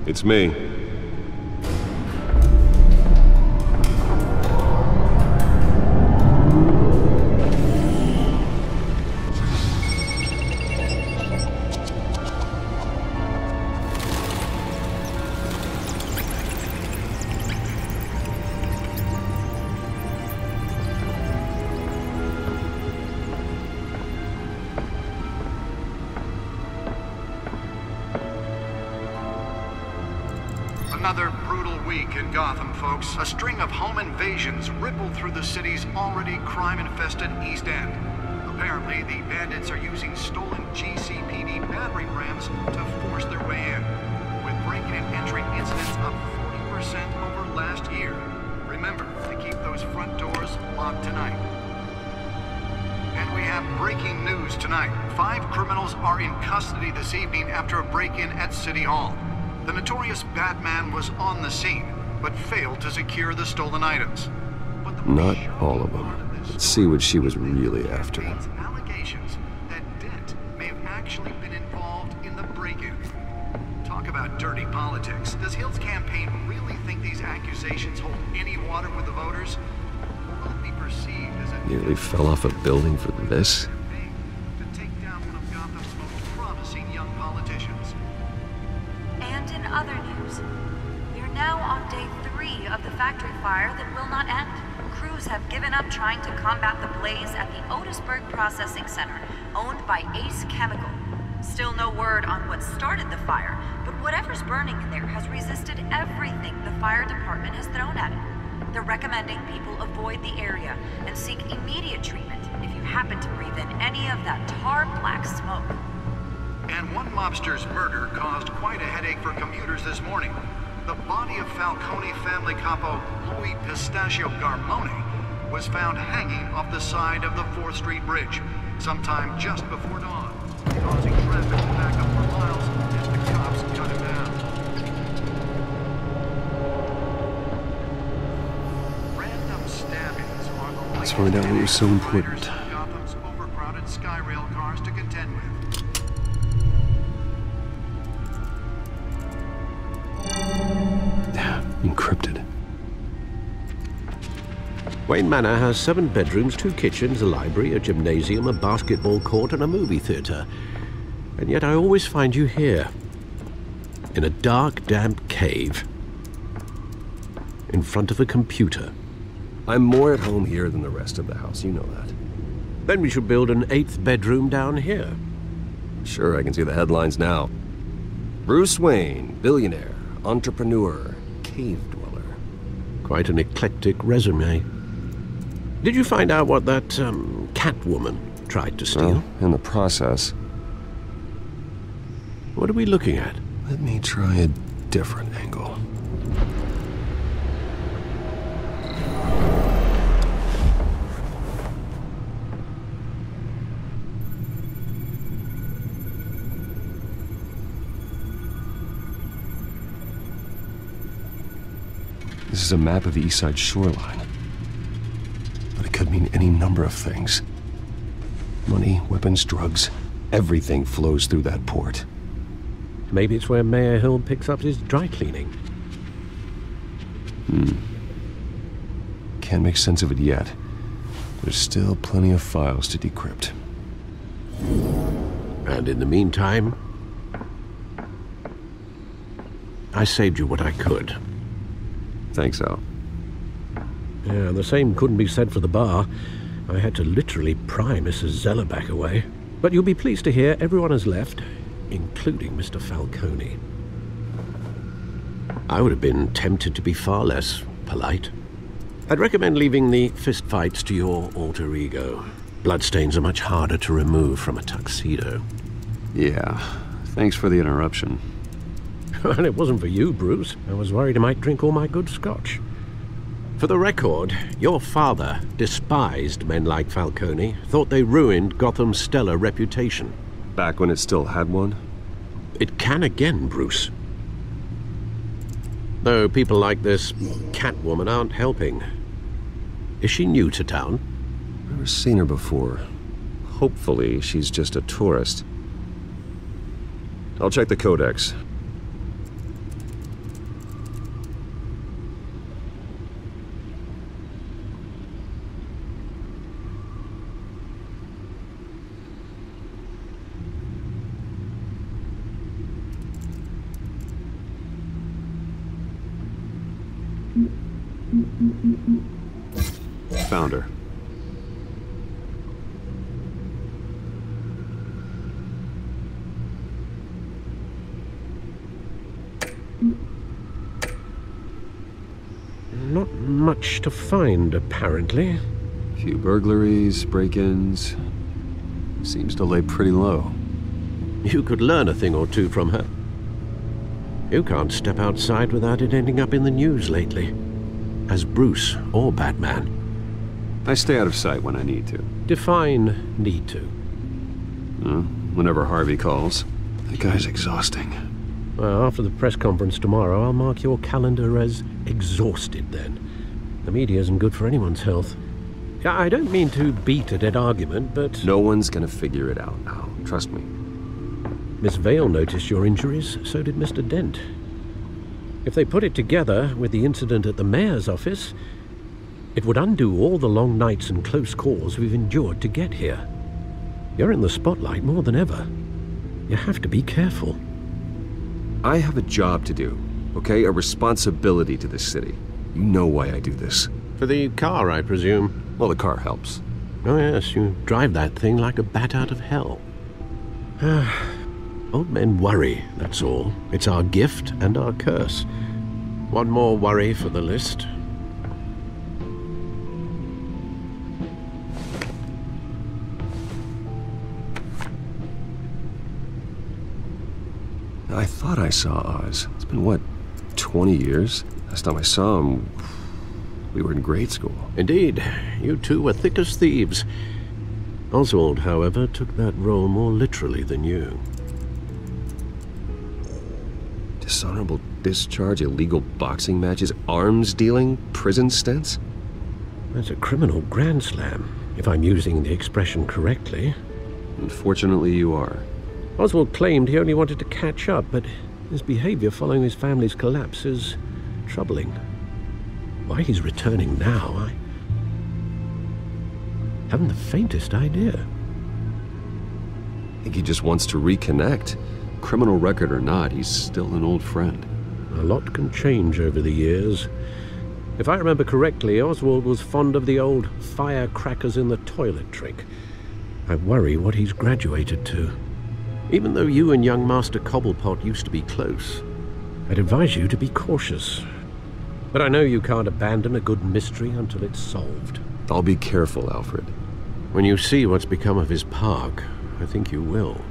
It's me. Another brutal week in Gotham, folks. A string of home invasions rippled through the city's already crime-infested East End. Apparently, the bandits are using stolen GCPD battering rams to force their way in, with breaking and entering incidents up 40% over last year. Remember to keep those front doors locked tonight. And we have breaking news tonight. 5 criminals are in custody this evening after a break-in at City Hall. The notorious Batman was on the scene, but failed to secure the stolen items. Not all of them. Let's see what she was really after. Allegations that Dent may have actually been involved in the break-in. Talk about dirty politics. Does Hill's campaign really think these accusations hold any water with the voters? Or will it be perceived as a... Nearly fell off a building for this? ...to take down one of Gotham's most promising young politicians? And in other news, we're now on day 3 of the factory fire that will not end. Crews have given up trying to combat the blaze at the Otisburg Processing Center, owned by Ace Chemical. Still no word on what started the fire, but whatever's burning in there has resisted everything the fire department has thrown at it. They're recommending people avoid the area and seek immediate treatment if you happen to breathe in any of that tar black smoke. And one mobster's murder caused quite a headache for commuters this morning. The body of Falcone family capo Louis Pistachio Garmone was found hanging off the side of the 4th Street Bridge sometime just before dawn, causing traffic to back up for miles as the cops cut him down. Random stabbings are the Let's find out what was so important. Gotham's overcrowded Skyrail cars to contend with. Encrypted. Wayne Manor has 7 bedrooms, 2 kitchens, a library, a gymnasium, a basketball court, and a movie theater. And yet I always find you here, in a dark, damp cave, in front of a computer. I'm more at home here than the rest of the house, you know that. Then we should build an 8th bedroom down here. Sure, I can see the headlines now. Bruce Wayne, billionaire, entrepreneur, cave dweller. Quite an eclectic resume. Did you find out what that, Catwoman tried to steal? Well, in the process. What are we looking at? Let me try a different angle. This is a map of the East Side shoreline. But it could mean any number of things. Money, weapons, drugs, everything flows through that port. Maybe it's where Mayor Hill picks up his dry cleaning. Can't make sense of it yet. There's still plenty of files to decrypt. And in the meantime, I saved you what I could. Thanks, Al. Yeah, the same couldn't be said for the bar. I had to literally pry Mrs. Zellerback away. But you'll be pleased to hear everyone has left, including Mr. Falcone. I would have been tempted to be far less polite. I'd recommend leaving the fistfights to your alter ego. Bloodstains are much harder to remove from a tuxedo. Yeah, thanks for the interruption. And it wasn't for you, Bruce. I was worried I might drink all my good scotch. For the record, your father despised men like Falcone, thought they ruined Gotham's stellar reputation. Back when it still had one? It can again, Bruce. Though people like this Catwoman aren't helping. Is she new to town? Never seen her before. Hopefully, she's just a tourist. I'll check the codex. found her. Not much to find, apparently. Few burglaries, break-ins. Seems to lay pretty low. You could learn a thing or two from her. You can't step outside without it ending up in the news lately. As Bruce or Batman. I stay out of sight when I need to. Define need to. Whenever Harvey calls. That guy's exhausting. Well, after the press conference tomorrow, I'll mark your calendar as exhausted then. The media isn't good for anyone's health. I don't mean to beat a dead argument, but... No one's gonna figure it out now. Trust me. Miss Vale noticed your injuries, so did Mr. Dent. If they put it together with the incident at the mayor's office, it would undo all the long nights and close calls we've endured to get here. You're in the spotlight more than ever. You have to be careful. I have a job to do, okay? A responsibility to this city. You know why I do this. For the car, I presume. Well, the car helps. Oh yes, you drive that thing like a bat out of hell. Old men worry, that's all. It's our gift and our curse. One more worry for the list. I thought I saw Oz. It's been, what, 20 years? Last time I saw him, we were in grade school. Indeed, you two were thick as thieves. Oswald, however, took that role more literally than you. Dishonorable discharge, illegal boxing matches, arms dealing, prison stints? That's a criminal grand slam, if I'm using the expression correctly. Unfortunately, you are. Oswald claimed he only wanted to catch up, but his behavior following his family's collapse is troubling. Why he's returning now, I haven't the faintest idea. I think he just wants to reconnect. Criminal record or not, he's still an old friend. A lot can change over the years. If I remember correctly, Oswald was fond of the old firecrackers in the toilet trick. I worry what he's graduated to. Even though you and young Master Cobblepot used to be close, I'd advise you to be cautious. But I know you can't abandon a good mystery until it's solved. I'll be careful, Alfred. When you see what's become of his park, I think you will.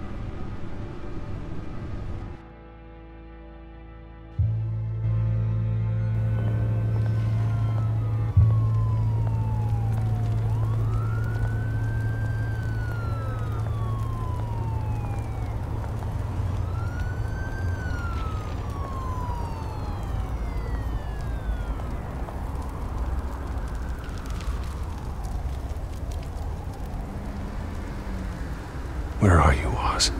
Where are you, Oz?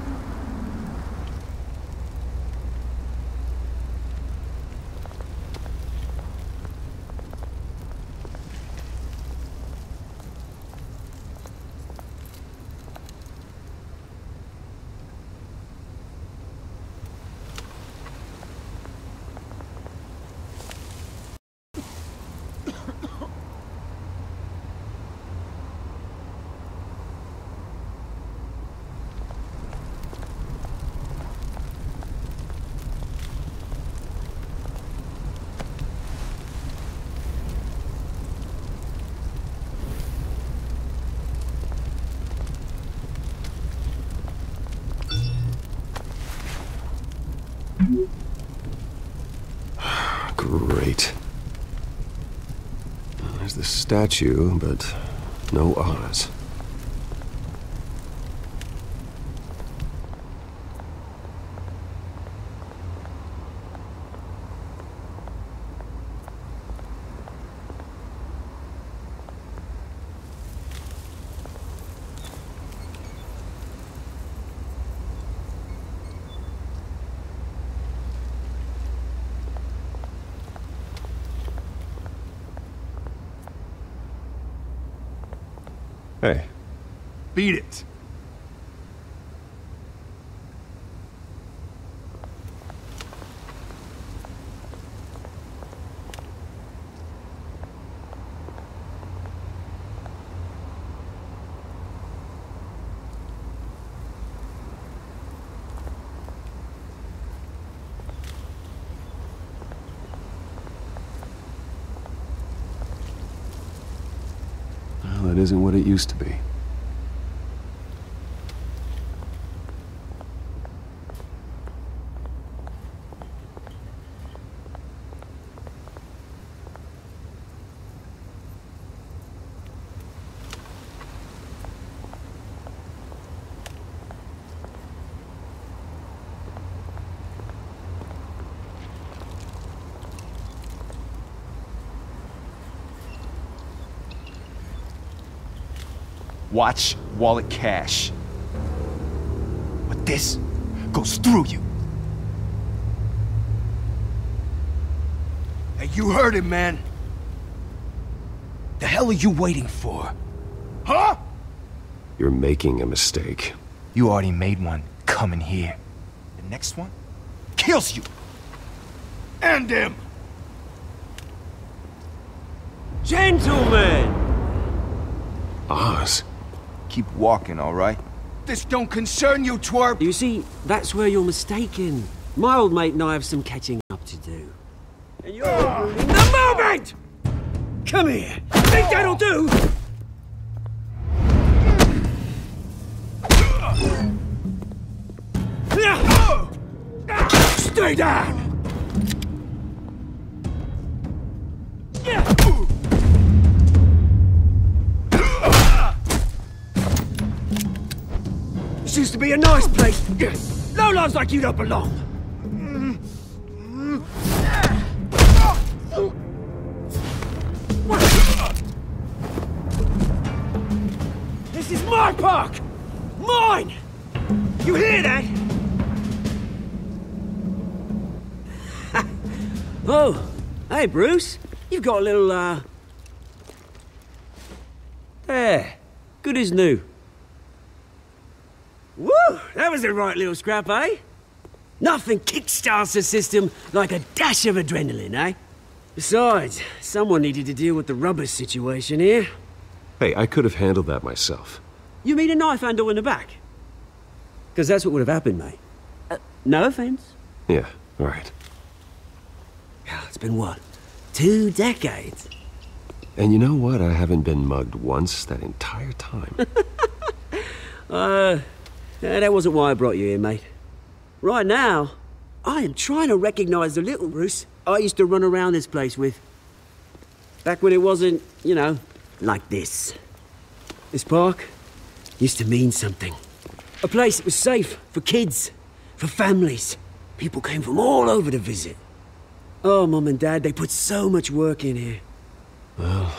Great. There's the statue, but no Oz. Hey. Beat it. it isn't what it used to be. Watch, wallet, cash. But this goes through you. Hey, you heard him, man. The hell are you waiting for? Huh? You're making a mistake. You already made one coming here. The next one kills you. And him. Gentlemen! Oz. Keep walking, all right? This don't concern you, twerp! You see, that's where you're mistaken. My old mate and I have some catching up to do. And you're ruining the moment! Come here! Think that'll do? Stay down! This used to be a nice place. Lowlifes like you don't belong. This is my park! Mine! You hear that? Oh, hey Bruce. You've got a little, There. Good as new. Woo! That was a right little scrap, eh? Nothing kickstarts the system like a dash of adrenaline, eh? Besides, someone needed to deal with the rubber situation here. Hey, I could have handled that myself. You mean a knife handle in the back? Because that's what would have happened, mate. No offense. Yeah, right. It's been what? 2 decades? And you know what? I haven't been mugged once that entire time. That wasn't why I brought you here, mate. Right now, I am trying to recognize the little Bruce I used to run around this place with. Back when it wasn't, you know, like this. This park used to mean something. A place that was safe for kids, for families. People came from all over to visit. Oh, Mum and Dad, they put so much work in here. Well,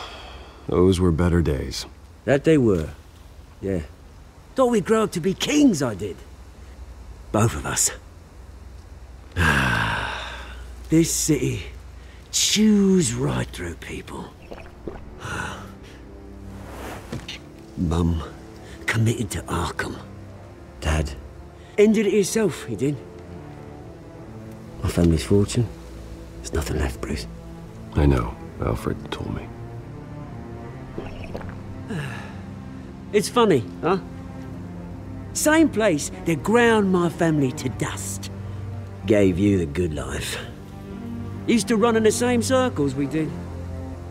those were better days. That they were, yeah. Thought we'd grow up to be kings, I did. Both of us. This city chews right through people. Mum committed to Arkham. Dad ended it himself, he did. My family's fortune. There's nothing left, Bruce. I know. Alfred told me. It's funny, huh? Same place that ground my family to dust. Gave you the good life. Used to run in the same circles we did.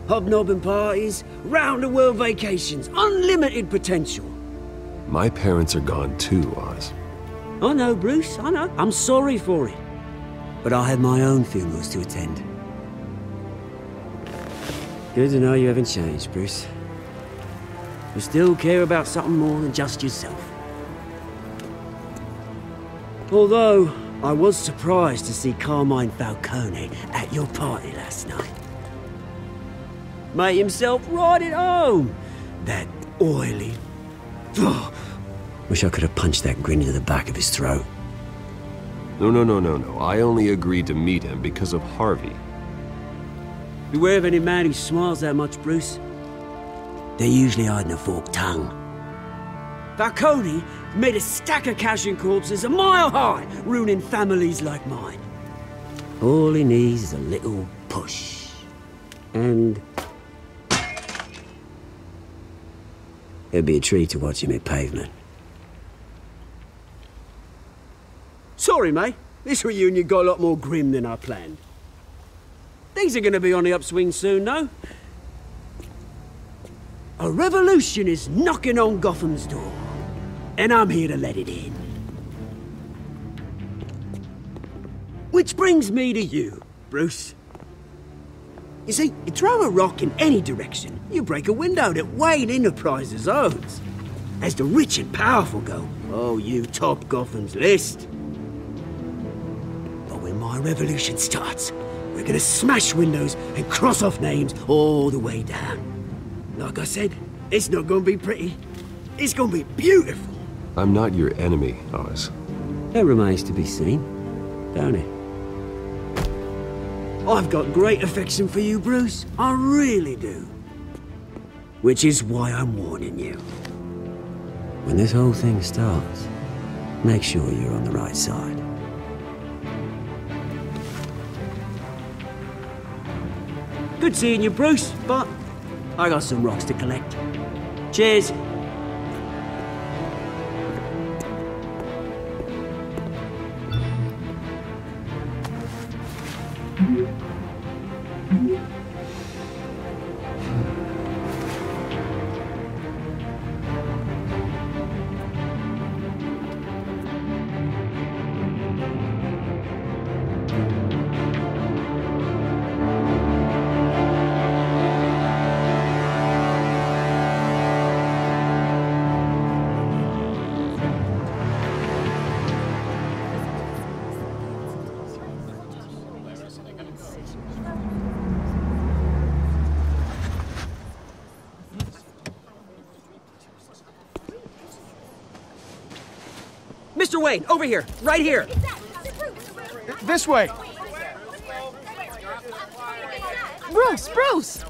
Hobnobbing parties, round-the-world vacations, unlimited potential. My parents are gone too, Oz. I know, Bruce, I know. I'm sorry for it. But I had my own funerals to attend. Good to know you haven't changed, Bruce. You still care about something more than just yourself. Although, I was surprised to see Carmine Falcone at your party last night. Made himself right at home. That oily... Wish I could have punched that grin into the back of his throat. No. I only agreed to meet him because of Harvey. Beware of any man who smiles that much, Bruce. They're usually hiding a forked tongue. Falcone made a stack of cash and corpses a mile high, ruining families like mine. All he needs is a little push. And... it'd be a treat to watch him hit pavement. Sorry, mate. This reunion got a lot more grim than I planned. Things are gonna be on the upswing soon, no? A revolution is knocking on Gotham's door, and I'm here to let it in. Which brings me to you, Bruce. You see, you throw a rock in any direction, you break a window that Wayne Enterprises owns. As the rich and powerful go, oh, you top Gotham's list. But when my revolution starts, we're gonna smash windows and cross off names all the way down. Like I said, it's not gonna be pretty. It's gonna be beautiful. I'm not your enemy, Oz. That remains to be seen, don't it? I've got great affection for you, Bruce. I really do. Which is why I'm warning you. When this whole thing starts, make sure you're on the right side. Good seeing you, Bruce, but I got some rocks to collect. Cheers. Mr. Wayne, over here, right here. This way. Bruce!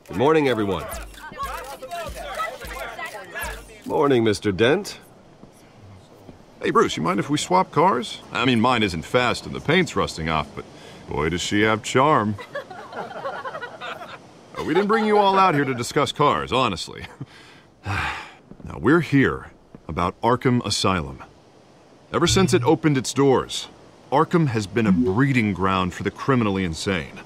Good morning, everyone. Morning, Mr. Dent. Hey, Bruce, you mind if we swap cars? I mean, mine isn't fast and the paint's rusting off, but boy, does she have charm. We didn't bring you all out here to discuss cars, honestly. Now, we're here about Arkham Asylum. Ever since it opened its doors, Arkham has been a breeding ground for the criminally insane.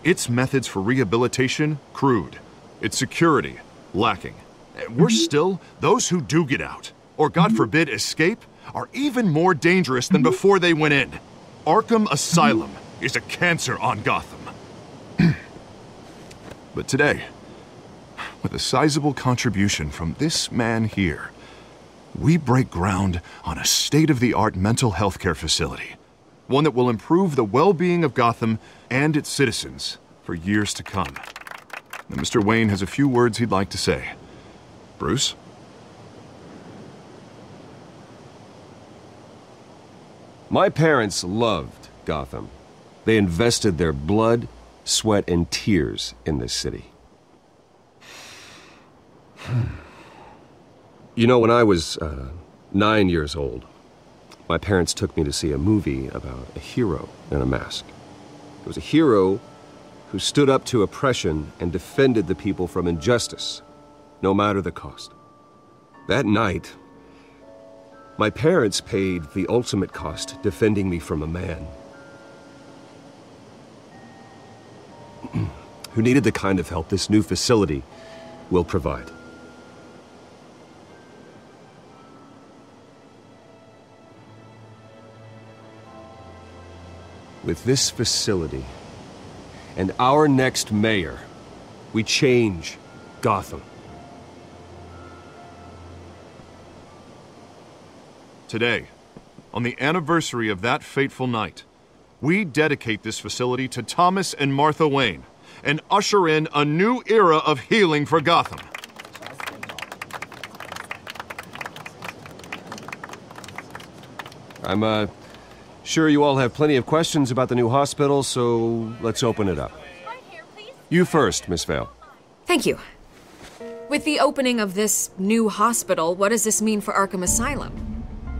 Its methods for rehabilitation, crude. Its security, lacking. And worse still, those who do get out, or God forbid escape, are even more dangerous than before they went in. Arkham Asylum is a cancer on Gotham. But today, with a sizable contribution from this man here, we break ground on a state-of-the-art mental health care facility. One that will improve the well-being of Gotham and its citizens for years to come. And Mr. Wayne has a few words he'd like to say. Bruce? My parents loved Gotham. They invested their blood, sweat, and tears in this city. You know, when I was 9 years old, my parents took me to see a movie about a hero in a mask. It was a hero who stood up to oppression and defended the people from injustice, no matter the cost. That night, my parents paid the ultimate cost defending me from a man who needed the kind of help this new facility will provide. With this facility and our next mayor, we change Gotham. Today, on the anniversary of that fateful night, we dedicate this facility to Thomas and Martha Wayne and usher in a new era of healing for Gotham. I'm sure you all have plenty of questions about the new hospital, so let's open it up. You first, Miss Vale. Thank you. With the opening of this new hospital, what does this mean for Arkham Asylum?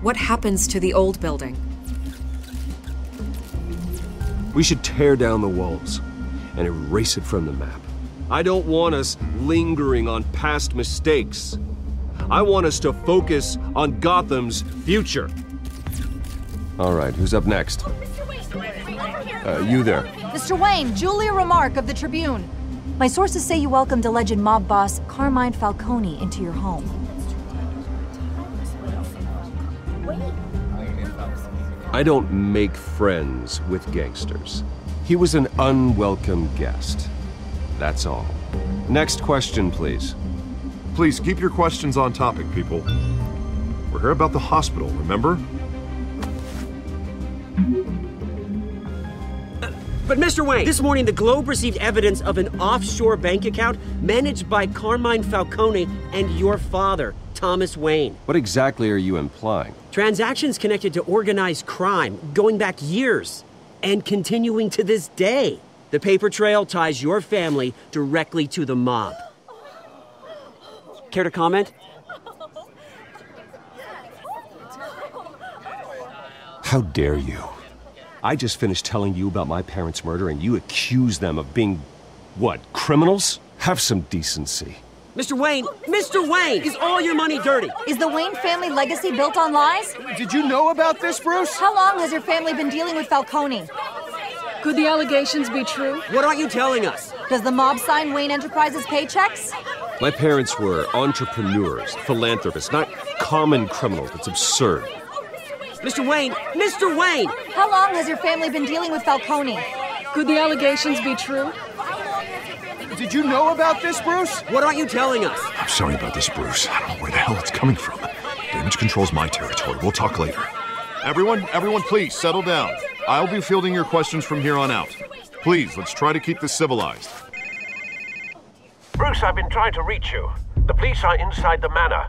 What happens to the old building? We should tear down the walls and erase it from the map. I don't want us lingering on past mistakes. I want us to focus on Gotham's future. All right, who's up next? Oh, Mr. Wayne, over here. You there. Mr. Wayne, Julia Remark of the Tribune. My sources say you welcomed alleged mob boss Carmine Falcone into your home. I don't make friends with gangsters. He was an unwelcome guest. That's all. Next question, please. Please keep your questions on topic, people. We're here about the hospital, remember? But Mr. Wayne, this morning the Globe received evidence of an offshore bank account managed by Carmine Falcone and your father, Thomas Wayne. What exactly are you implying? Transactions connected to organized crime going back years and continuing to this day. The paper trail ties your family directly to the mob. Care to comment? How dare you? I just finished telling you about my parents' murder and you accuse them of being, what, criminals? Have some decency. Mr. Wayne, is all your money dirty? Is the Wayne family legacy built on lies? Did you know about this, Bruce? How long has your family been dealing with Falcone? Could the allegations be true? What aren't you telling us? Does the mob sign Wayne Enterprises paychecks? My parents were entrepreneurs, philanthropists, not common criminals. It's absurd. Mr. Wayne! How long has your family been dealing with Falcone? Could the allegations be true? Did you know about this, Bruce? What aren't you telling us? I'm sorry about this, Bruce. I don't know where the hell it's coming from. Damage control's my territory. We'll talk later. Everyone, please, settle down. I'll be fielding your questions from here on out. Please, let's try to keep this civilized. Bruce, I've been trying to reach you. The police are inside the manor.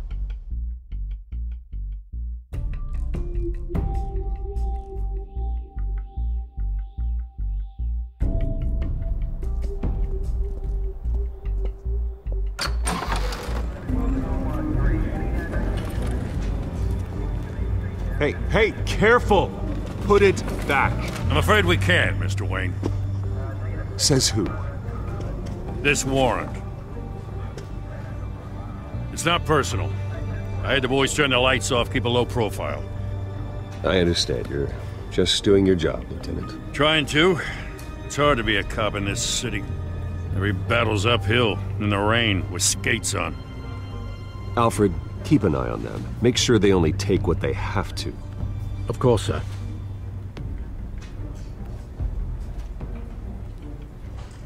Hey, careful! Put it back. I'm afraid we can't, Mr. Wayne. Says who? This warrant. It's not personal. I had the boys turn the lights off, keep a low profile. I understand. You're just doing your job, Lieutenant. Trying to. It's hard to be a cop in this city. Every battle's uphill, in the rain, with skates on. Alfred, keep an eye on them. Make sure they only take what they have to. Of course, sir.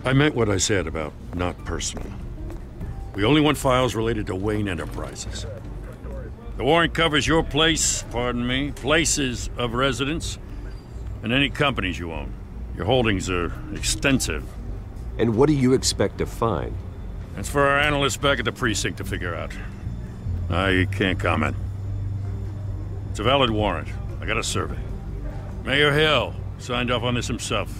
I meant what I said about not personal. We only want files related to Wayne Enterprises. The warrant covers your place, pardon me, places of residence, and any companies you own. Your holdings are extensive. And what do you expect to find? That's for our analysts back at the precinct to figure out. I can't comment. It's a valid warrant. I got a survey. Mayor Hill signed off on this himself.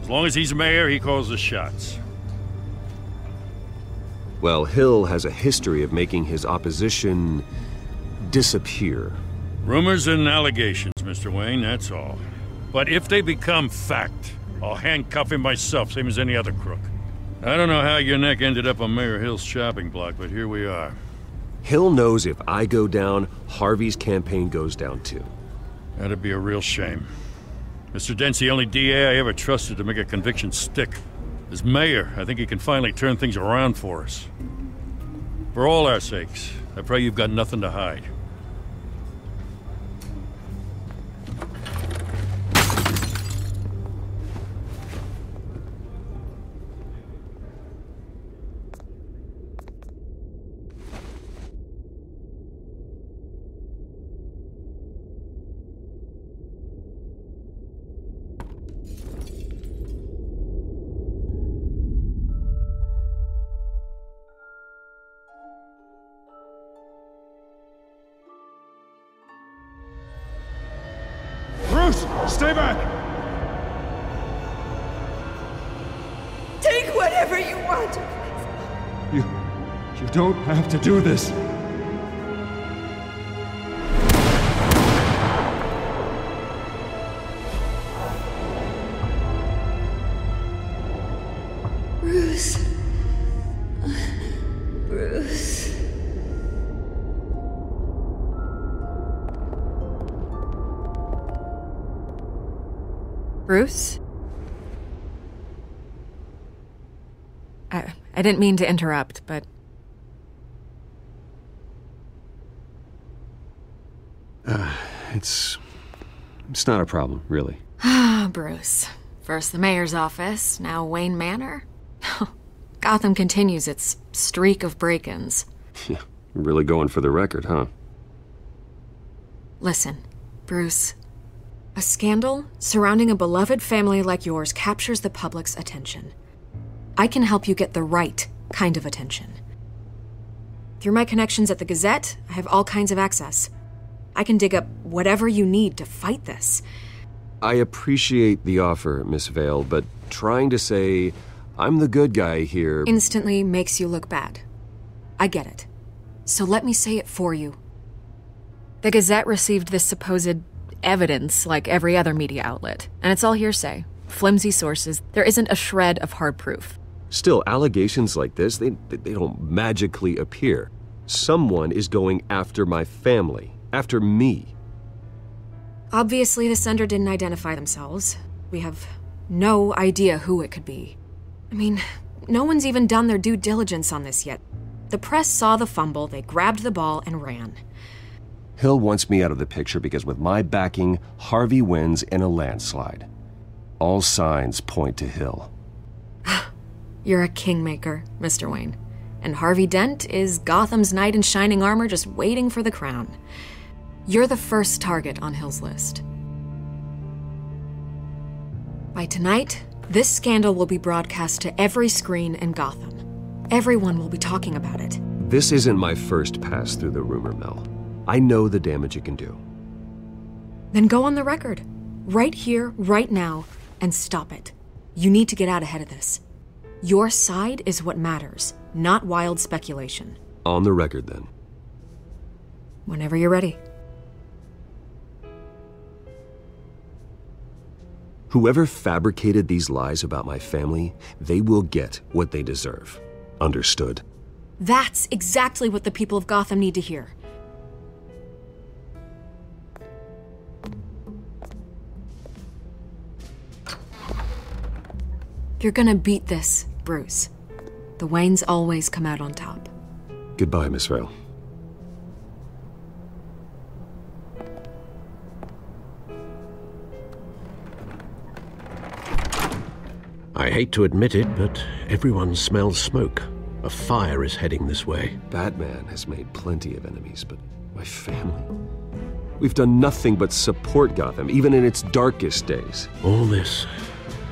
As long as he's mayor, he calls the shots. Well, Hill has a history of making his opposition disappear. Rumors and allegations, Mr. Wayne, that's all. But if they become fact, I'll handcuff him myself, same as any other crook. I don't know how your neck ended up on Mayor Hill's chopping block, but here we are. Hill knows if I go down, Harvey's campaign goes down too. That'd be a real shame. Mr. Dent's the only DA I ever trusted to make a conviction stick. As mayor, I think he can finally turn things around for us. For all our sakes, I pray you've got nothing to hide. Stay back! Take whatever you want. You don't have to do this. Bruce. Bruce. Bruce? I didn't mean to interrupt, but... It's not a problem, really. Ah, Bruce. First the mayor's office, now Wayne Manor. Gotham continues its streak of break-ins. Yeah, you're really going for the record, huh? Listen, Bruce. A scandal surrounding a beloved family like yours captures the public's attention. I can help you get the right kind of attention. Through my connections at the Gazette, I have all kinds of access. I can dig up whatever you need to fight this. I appreciate the offer, Miss Vale, but trying to say I'm the good guy here instantly makes you look bad. I get it. So let me say it for you. The Gazette received this supposed evidence like every other media outlet, and it's all hearsay. Flimsy sources. There isn't a shred of hard proof. Still, allegations like this, they don't magically appear. Someone is going after my family, after me. Obviously, the sender didn't identify themselves. We have no idea who it could be. I mean, no one's even done their due diligence on this yet. The press saw the fumble, they grabbed the ball and ran. Hill wants me out of the picture because with my backing, Harvey wins in a landslide. All signs point to Hill. You're a kingmaker, Mr. Wayne. And Harvey Dent is Gotham's knight in shining armor just waiting for the crown. You're the first target on Hill's list. By tonight, this scandal will be broadcast to every screen in Gotham. Everyone will be talking about it. This isn't my first pass through the rumor mill. I know the damage it can do. Then go on the record. Right here, right now, and stop it. You need to get out ahead of this. Your side is what matters, not wild speculation. On the record, then. Whenever you're ready. Whoever fabricated these lies about my family, they will get what they deserve. Understood? That's exactly what the people of Gotham need to hear. You're gonna beat this, Bruce. The Waynes always come out on top. Goodbye, Miss Vale. I hate to admit it, but everyone smells smoke. A fire is heading this way. Batman has made plenty of enemies, but my family? We've done nothing but support Gotham, even in its darkest days. All this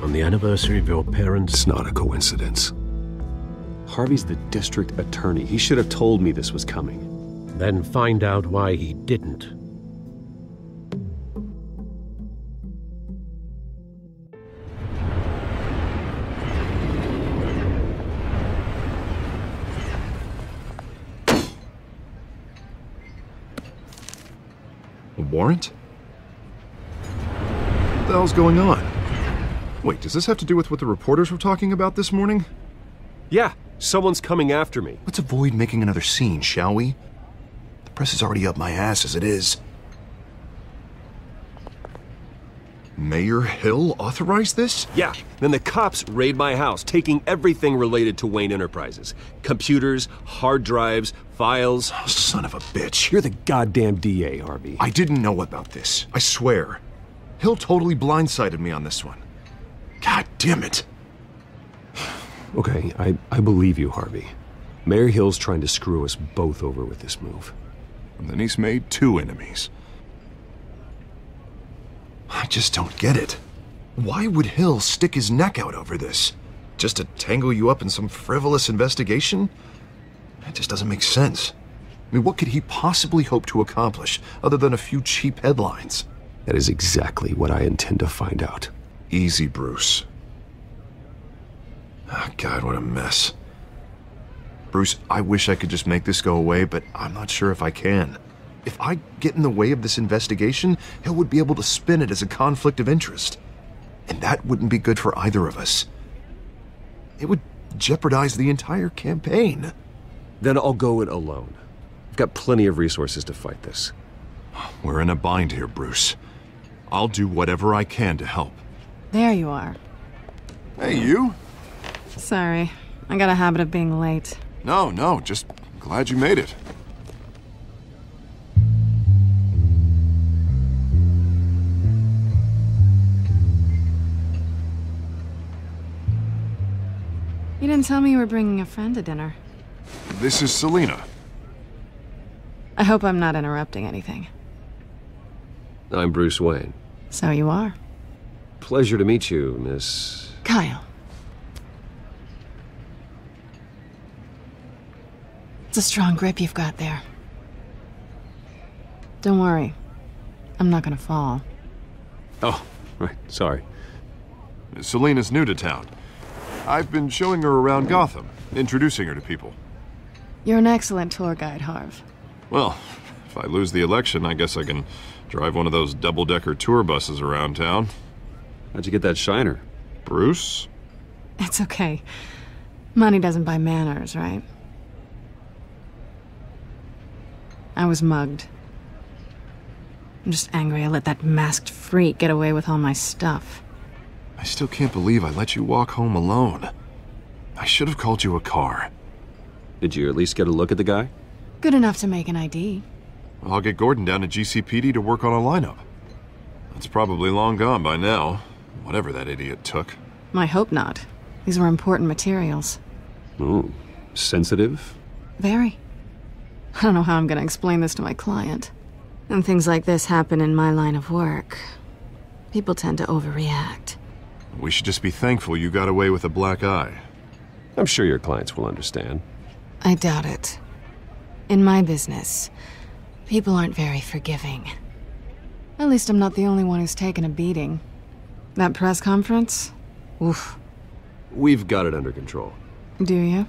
on the anniversary of your parents'... It's not a coincidence. Harvey's the district attorney. He should have told me this was coming. Then find out why he didn't. A warrant? What the hell's going on? Wait, does this have to do with what the reporters were talking about this morning? Yeah, someone's coming after me. Let's avoid making another scene, shall we? The press is already up my ass as it is. Mayor Hill authorized this? Yeah, then the cops raid my house, taking everything related to Wayne Enterprises. Computers, hard drives, files. Oh, son of a bitch. You're the goddamn DA, Harvey. I didn't know about this, I swear. Hill totally blindsided me on this one. God damn it. Okay, I believe you, Harvey. Mayor Hill's trying to screw us both over with this move. And then he's made two enemies. I just don't get it. Why would Hill stick his neck out over this? Just to tangle you up in some frivolous investigation? That just doesn't make sense. I mean, what could he possibly hope to accomplish other than a few cheap headlines? That is exactly what I intend to find out. Easy, Bruce. Oh, God, what a mess. Bruce, I wish I could just make this go away, but I'm not sure if I can. If I get in the way of this investigation, Hill would be able to spin it as a conflict of interest. And that wouldn't be good for either of us. It would jeopardize the entire campaign. Then I'll go it alone. I've got plenty of resources to fight this. We're in a bind here, Bruce. I'll do whatever I can to help. There you are. Hey, you. Sorry, I got a habit of being late. No, just glad you made it. You didn't tell me you were bringing a friend to dinner. This is Selena. I hope I'm not interrupting anything. I'm Bruce Wayne. So you are. Pleasure to meet you, Miss... Kyle. It's a strong grip you've got there. Don't worry. I'm not gonna fall. Oh, right, sorry. Selena's new to town. I've been showing her around Gotham, introducing her to people. You're an excellent tour guide, Harv. Well, if I lose the election, I guess I can drive one of those double-decker tour buses around town. How'd you get that shiner? Bruce? It's okay. Money doesn't buy manners, right? I was mugged. I'm just angry I let that masked freak get away with all my stuff. I still can't believe I let you walk home alone. I should have called you a car. Did you at least get a look at the guy? Good enough to make an ID. I'll get Gordon down to GCPD to work on a lineup. It's probably long gone by now, whatever that idiot took. I hope not. These were important materials. Ooh, sensitive? Very. I don't know how I'm gonna explain this to my client. And things like this happen in my line of work. People tend to overreact. We should just be thankful you got away with a black eye. I'm sure your clients will understand. I doubt it. In my business, people aren't very forgiving. At least I'm not the only one who's taken a beating. That press conference? Oof. We've got it under control. Do you?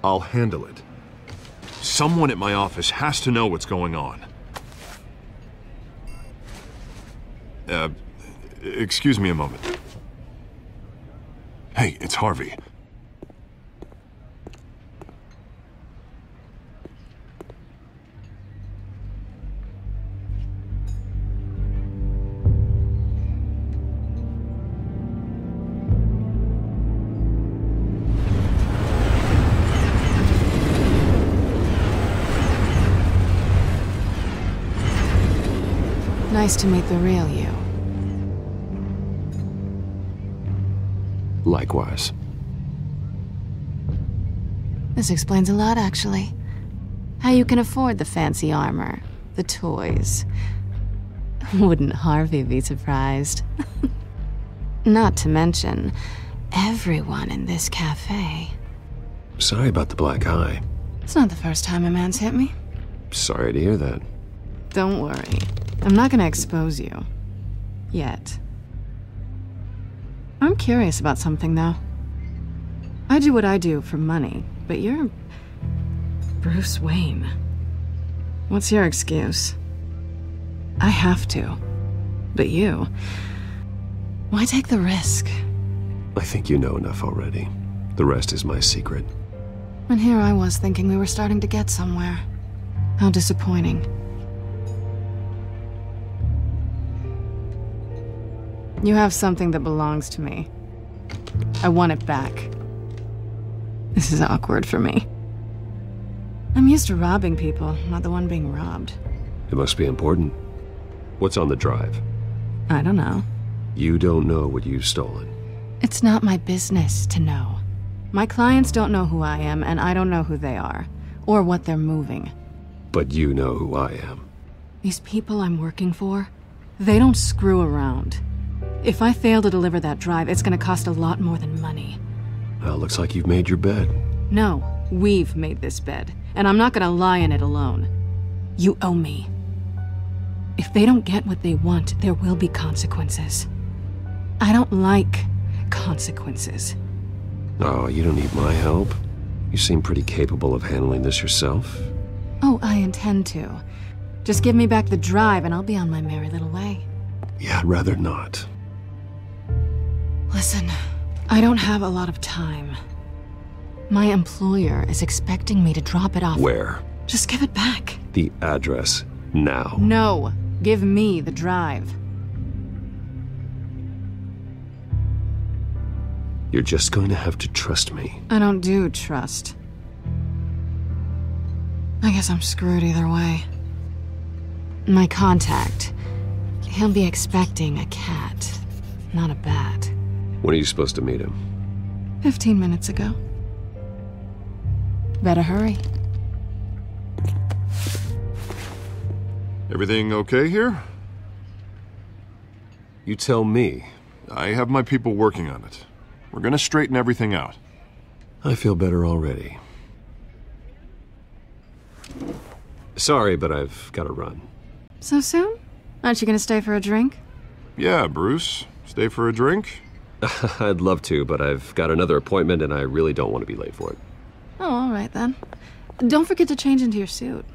I'll handle it. Someone at my office has to know what's going on. Excuse me a moment. Hey, it's Harvey. Nice to meet the real you. Likewise. This explains a lot, actually. How you can afford the fancy armor, the toys. Wouldn't Harvey be surprised? Not to mention, everyone in this cafe. Sorry about the black eye. It's not the first time a man's hit me. Sorry to hear that. Don't worry. I'm not gonna expose you. Yet. I'm curious about something, though. I do what I do for money, but you're... Bruce Wayne. What's your excuse? I have to. But you... Why take the risk? I think you know enough already. The rest is my secret. And here I was thinking we were starting to get somewhere. How disappointing. You have something that belongs to me. I want it back. This is awkward for me. I'm used to robbing people, not the one being robbed. It must be important. What's on the drive? I don't know. You don't know what you've stolen. It's not my business to know. My clients don't know who I am, and I don't know who they are, or what they're moving. But you know who I am. These people I'm working for, they don't screw around. If I fail to deliver that drive, it's gonna cost a lot more than money. Well, looks like you've made your bed. No, we've made this bed, and I'm not gonna lie in it alone. You owe me. If they don't get what they want, there will be consequences. I don't like consequences. Oh, you don't need my help. You seem pretty capable of handling this yourself. Oh, I intend to. Just give me back the drive and I'll be on my merry little way. Yeah, I'd rather not. Listen, I don't have a lot of time. My employer is expecting me to drop it off. Where? Just give it back. The address, now. No, give me the drive. You're just going to have to trust me. I don't do trust. I guess I'm screwed either way. My contact. He'll be expecting a cat, not a bat. When are you supposed to meet him? 15 minutes ago. Better hurry. Everything okay here? You tell me. I have my people working on it. We're gonna straighten everything out. I feel better already. Sorry, but I've got to run. So soon? Aren't you gonna stay for a drink? Yeah, Bruce. Stay for a drink? I'd love to, but I've got another appointment and I really don't want to be late for it. Oh, all right then. Don't forget to change into your suit.